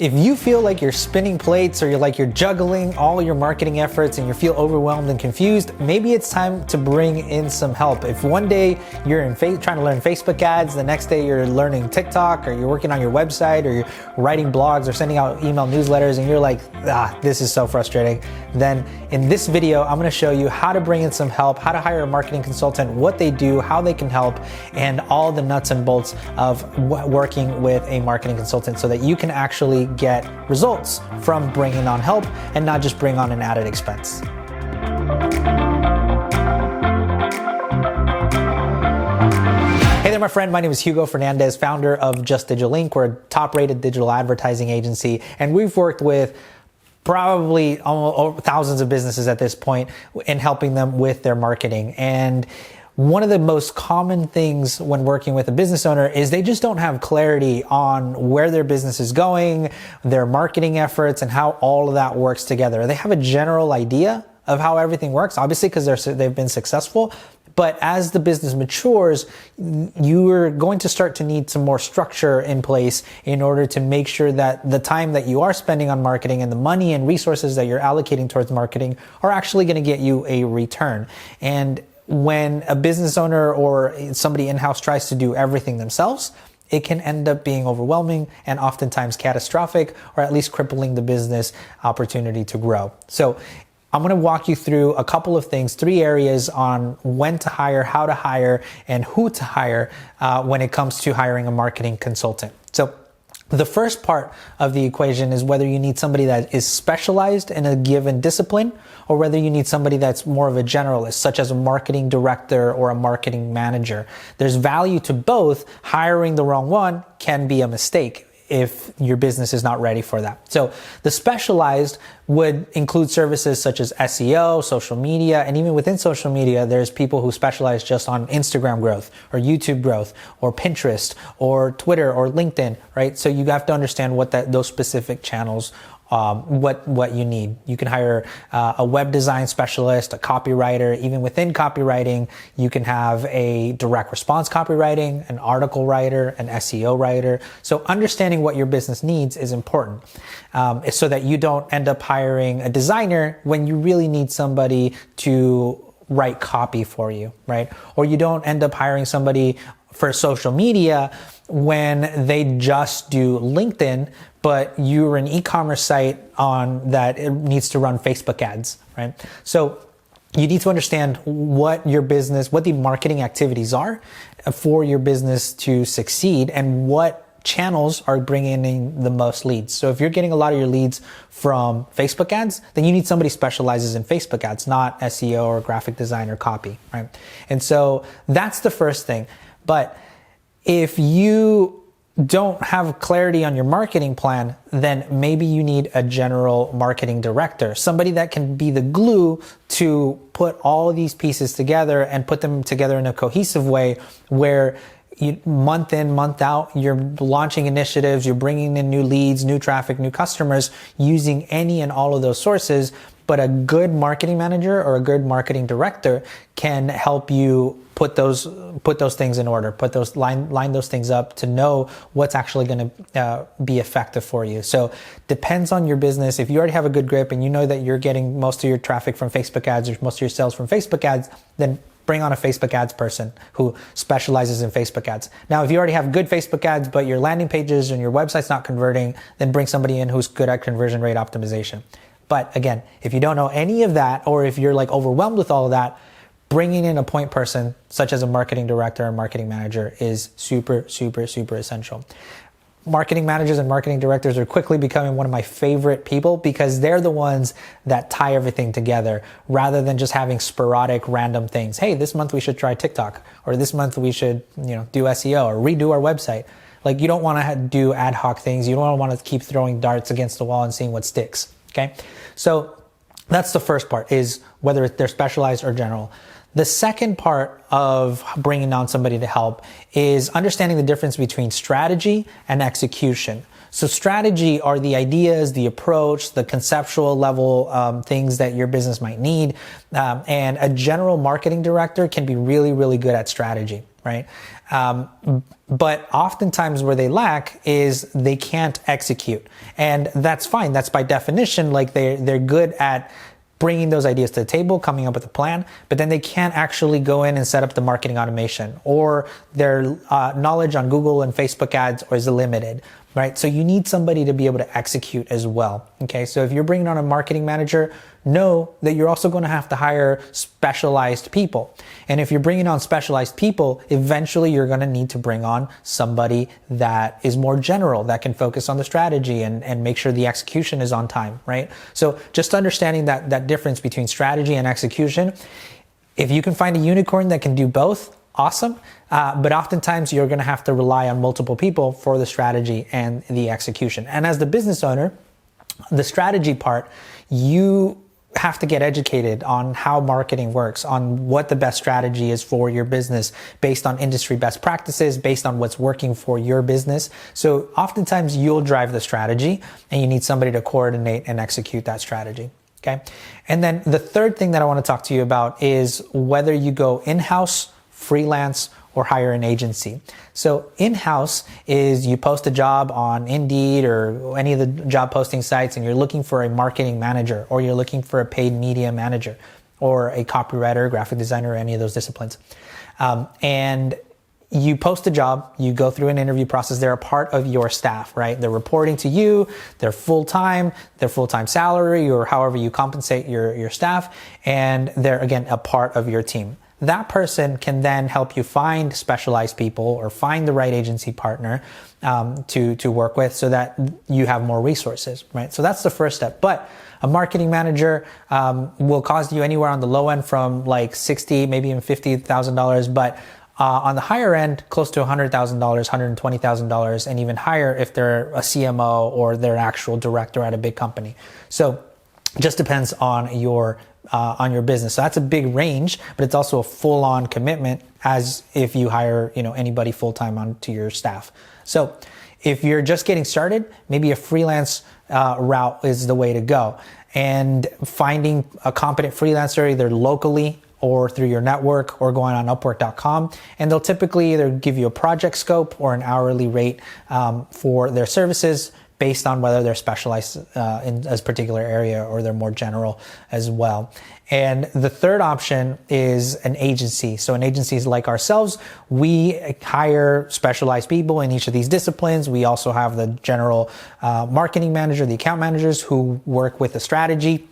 If you feel like you're spinning plates or you're juggling all your marketing efforts and you feel overwhelmed and confused, maybe it's time to bring in some help. If one day you're trying to learn Facebook ads, the next day you're learning TikTok, or you're working on your website, or you're writing blogs or sending out email newsletters and you're like, this is so frustrating, then in this video, I'm gonna show you how to bring in some help, how to hire a marketing consultant, what they do, how they can help, and all the nuts and bolts of working with a marketing consultant so that you can actually get results from bringing on help and not just bring on an added expense. Hey there, my friend. My name is Hugo Fernandez, founder of Just Digital Inc. We're a top-rated digital advertising agency, and we've worked with probably thousands of businesses at this point in helping them with their marketing. And one of the most common things when working with a business owner is they just don't have clarity on where their business is going, their marketing efforts, and how all of that works together. They have a general idea of how everything works, obviously because they've been successful. But as the business matures, you are going to start to need some more structure in place in order to make sure that the time that you are spending on marketing and the money and resources that you're allocating towards marketing are actually going to get you a return. And when a business owner or somebody in-house tries to do everything themselves, it can end up being overwhelming and oftentimes catastrophic, or at least crippling the business opportunity to grow. So I'm going to walk you through a couple of things, 3 areas on when to hire, how to hire, and who to hire when it comes to hiring a marketing consultant. So the first part of the equation is whether you need somebody that is specialized in a given discipline or whether you need somebody that's more of a generalist, such as a marketing director or a marketing manager. There's value to both. Hiring the wrong one can be a mistake if your business is not ready for that. So the specialized would include services such as SEO, social media, and even within social media, there's people who specialize just on Instagram growth or YouTube growth or Pinterest or Twitter or LinkedIn, right? So you have to understand what those specific channels what you need. You can hire a web design specialist, a copywriter. Even within copywriting, you can have a direct response copywriting, an article writer, an SEO writer. So understanding what your business needs is important, so that you don't end up hiring a designer when you really need somebody to write copy for you, right? Or you don't end up hiring somebody for social media when they just do LinkedIn, but you're an e-commerce site that it needs to run Facebook ads, right? So you need to understand what the marketing activities are for your business to succeed and what channels are bringing in the most leads. So if you're getting a lot of your leads from Facebook ads, then you need somebody who specializes in Facebook ads, not SEO or graphic design or copy, right? And so that's the first thing. But if you don't have clarity on your marketing plan, then maybe you need a general marketing director, somebody that can be the glue to put all of these pieces together and put them together in a cohesive way where month in, month out, you're launching initiatives, you're bringing in new leads, new traffic, new customers, using any and all of those sources. But a good marketing manager or a good marketing director can help you put those things in order, line those things up to know what's actually going to be effective for you. So depends on your business. If you already have a good grip and you know that you're getting most of your traffic from Facebook ads or most of your sales from Facebook ads, then bring on a Facebook ads person who specializes in Facebook ads. Now, if you already have good Facebook ads, but your landing pages and your website's not converting, then bring somebody in who's good at conversion rate optimization. But again, if you don't know any of that, or if you're overwhelmed with all of that, bringing in a point person, such as a marketing director or marketing manager, is super, super, super essential. Marketing managers and marketing directors are quickly becoming one of my favorite people because they're the ones that tie everything together rather than just having sporadic random things. Hey, this month we should try TikTok, or this month we should, do SEO or redo our website. You don't want to do ad hoc things. You don't want to keep throwing darts against the wall and seeing what sticks. Okay. So that's the first part, is whether they're specialized or general. The second part of bringing on somebody to help is understanding the difference between strategy and execution. So strategy are the ideas, the approach, the conceptual level things that your business might need. And a general marketing director can be really, really good at strategy, right? But oftentimes where they lack is they can't execute. And that's fine. That's by definition, like they're good at bringing those ideas to the table, coming up with a plan, but then they can't actually go in and set up the marketing automation, or their knowledge on Google and Facebook ads is limited, right? So you need somebody to be able to execute as well, okay? So if you're bringing on a marketing manager, know that you're also going to have to hire specialized people. And if you're bringing on specialized people, eventually you're going to need to bring on somebody that is more general, that can focus on the strategy and make sure the execution is on time, right? So just understanding that difference between strategy and execution. If you can find a unicorn that can do both, awesome. But oftentimes you're going to have to rely on multiple people for the strategy and the execution. And as the business owner, the strategy part, you have to get educated on how marketing works, on what the best strategy is for your business based on industry best practices, based on what's working for your business. So oftentimes you'll drive the strategy and you need somebody to coordinate and execute that strategy. Okay. And then the third thing that I want to talk to you about is whether you go in-house, freelance, or hire an agency. So in-house is you post a job on Indeed or any of the job posting sites and you're looking for a marketing manager, or you're looking for a paid media manager, or a copywriter, graphic designer, or any of those disciplines. And you post a job, you go through an interview process, they're a part of your staff, right? They're reporting to you, they're full-time, their full-time salary, or however you compensate your staff, and they're, again, a part of your team. That person can then help you find specialized people or find the right agency partner to work with, so that you have more resources, right? So that's the first step. But a marketing manager will cost you anywhere on the low end from like $60,000, maybe even $50,000, but on the higher end, close to $100,000, $120,000, and even higher if they're a CMO or they're an actual director at a big company. So it just depends on your business. So that's a big range, but it's also a full-on commitment as if you hire, anybody full-time onto your staff. So if you're just getting started, maybe a freelance route is the way to go. And finding a competent freelancer either locally or through your network, or going on Upwork.com, and they'll typically either give you a project scope or an hourly rate for their services, based on whether they're specialized in a particular area or they're more general as well. And the third option is an agency. So an agency is like ourselves. We hire specialized people in each of these disciplines. We also have the general marketing manager, the account managers who work with the strategy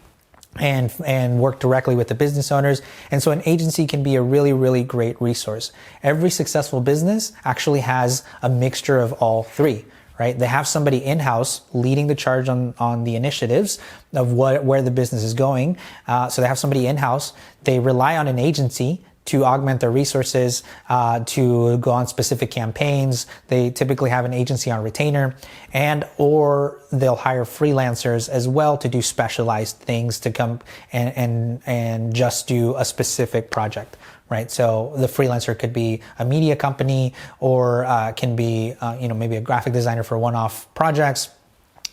and work directly with the business owners. And so an agency can be a really, really great resource. Every successful business actually has a mixture of all three. Right? They have somebody in-house leading the charge on the initiatives of where the business is going. So they have somebody in-house. They rely on an agency to augment their resources, to go on specific campaigns. They typically have an agency on retainer, or they'll hire freelancers as well to do specialized things, to come and just do a specific project. Right. So the freelancer could be a media company, or can be, maybe a graphic designer for one-off projects,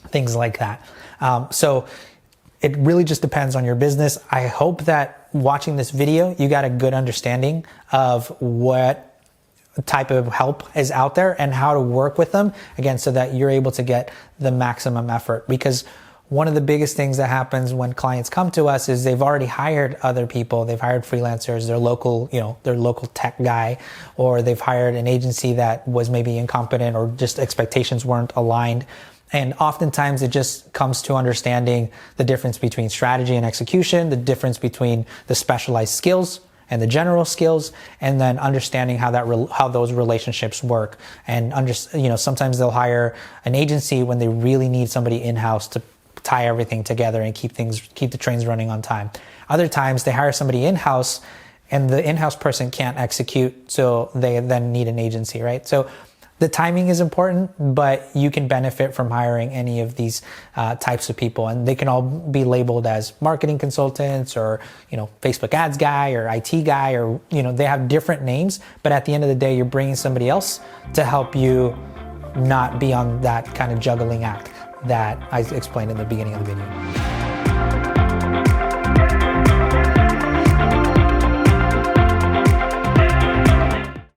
things like that. So it really just depends on your business. I hope that watching this video, you got a good understanding of what type of help is out there and how to work with them, again, so that you're able to get the maximum effort. Because one of the biggest things that happens when clients come to us is they've already hired other people. They've hired freelancers, their local tech guy, or they've hired an agency that was maybe incompetent, or just expectations weren't aligned. And oftentimes it just comes to understanding the difference between strategy and execution, the difference between the specialized skills and the general skills, and then understanding how those relationships work. And sometimes they'll hire an agency when they really need somebody in-house to tie everything together and keep the trains running on time. Other times they hire somebody in-house and the in-house person can't execute, so they then need an agency, right? So the timing is important, but you can benefit from hiring any of these types of people, and they can all be labeled as marketing consultants, or Facebook ads guy, or IT guy, or they have different names, but at the end of the day, you're bringing somebody else to help you not be on that kind of juggling act that I explained in the beginning of the video.